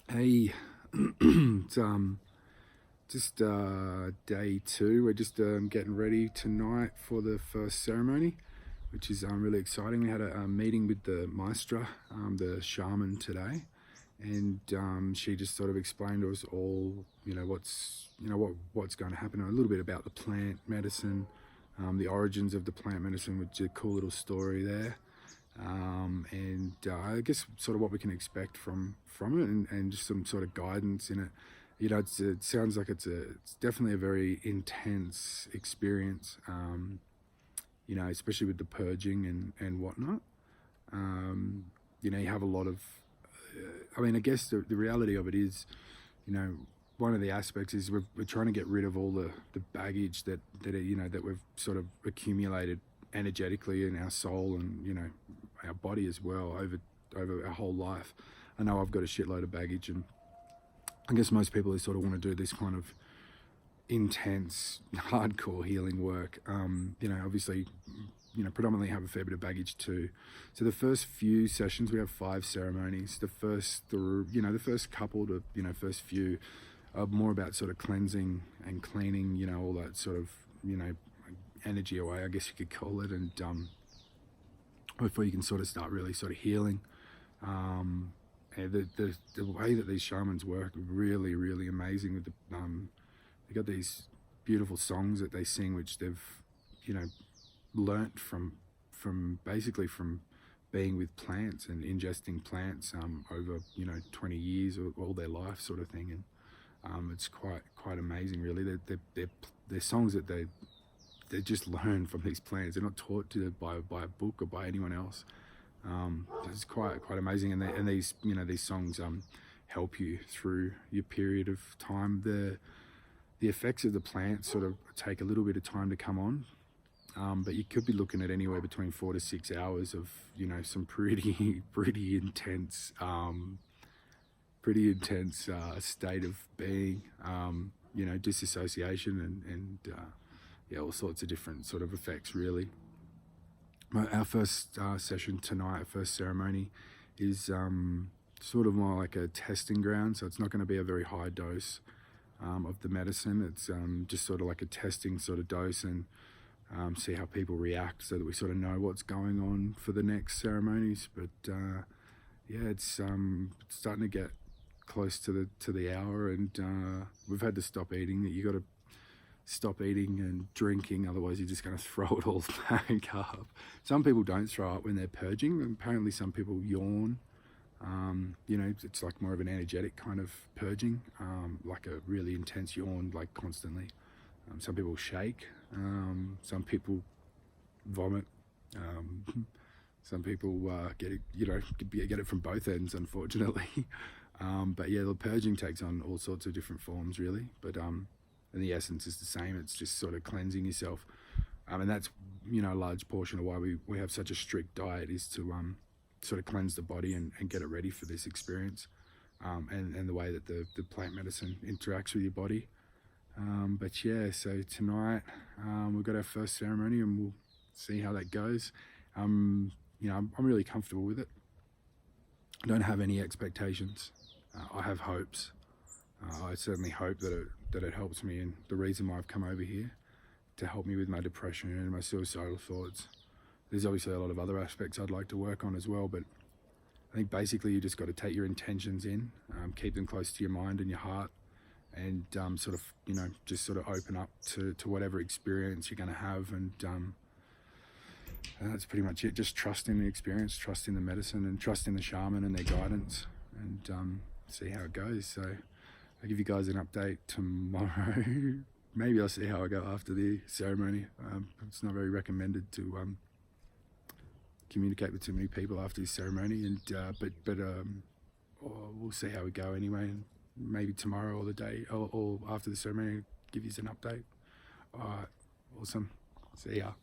Hey, it's just day two. We're just getting ready tonight for the first ceremony, which is really exciting. We had a meeting with the maestra, the shaman today, and she just sort of explained to us all, what's going to happen, and a little bit about the plant medicine, the origins of the plant medicine, which is a cool little story there. And I guess sort of what we can expect from it, and just some sort of guidance in it. It sounds like it's definitely a very intense experience. Especially with the purging and whatnot. You have a lot of. I guess the reality of it is, you know, one of the aspects is we're trying to get rid of all the baggage that we've sort of accumulated energetically in our soul and our body as well over our whole life. I know I've got a shitload of baggage, and I guess most people who sort of want to do this kind of intense, hardcore healing work, obviously, predominantly have a fair bit of baggage too. So the first few sessions, we have 5 ceremonies. The first couple to, first few are more about sort of cleansing and cleaning, all that sort of, energy away, I guess you could call it, and before you can sort of start really sort of healing. And the way that these shamans work, really, really amazing. With they got these beautiful songs that they sing, which they've, learnt from basically from being with plants and ingesting plants over 20 years or all their life, sort of thing. And it's quite amazing, really. They're songs that they just learn from these plants. They're not taught to by a book or by anyone else. It's quite amazing, and these songs help you through your period of time. The effects of the plants sort of take a little bit of time to come on, but you could be looking at anywhere between 4 to 6 hours of some pretty intense state of being, disassociation and all sorts of different sort of effects, really. Our first session tonight, our first ceremony, is sort of more like a testing ground. So it's not going to be a very high dose of the medicine. It's just sort of like a testing sort of dose, and see how people react, so that we sort of know what's going on for the next ceremonies. But it's starting to get close to the hour, and we've had to stop eating. You got to stop eating and drinking, otherwise you're just going to throw it all back up. Some people don't throw up when they're purging. Apparently some people yawn. It's like more of an energetic kind of purging, like a really intense yawn, like constantly. Some people shake. Some people vomit. Some people get it from both ends, unfortunately. But yeah, the purging takes on all sorts of different forms, really. But and the essence is the same. It's just sort of cleansing yourself, and that's a large portion of why we have such a strict diet, is to sort of cleanse the body and get it ready for this experience, and the way that the plant medicine interacts with your body. But yeah, so tonight we've got our first ceremony, and we'll see how that goes. I'm really comfortable with it. I don't have any expectations. I have hopes. I certainly hope that it helps me, and the reason why I've come over here, to help me with my depression and my suicidal thoughts. There's obviously a lot of other aspects I'd like to work on as well, but I think basically you just got to take your intentions in, keep them close to your mind and your heart, and just sort of open up to whatever experience you're going to have, and that's pretty much it. Just trust in the experience, trust in the medicine, and trust in the shaman and their guidance, and see how it goes. So I'll give you guys an update tomorrow. Maybe I'll see how I go after the ceremony. It's not very recommended to communicate with too many people after the ceremony, and but we'll see how we go anyway. And maybe tomorrow or the day or after the ceremony, I'll give you an update. All right, awesome. See ya.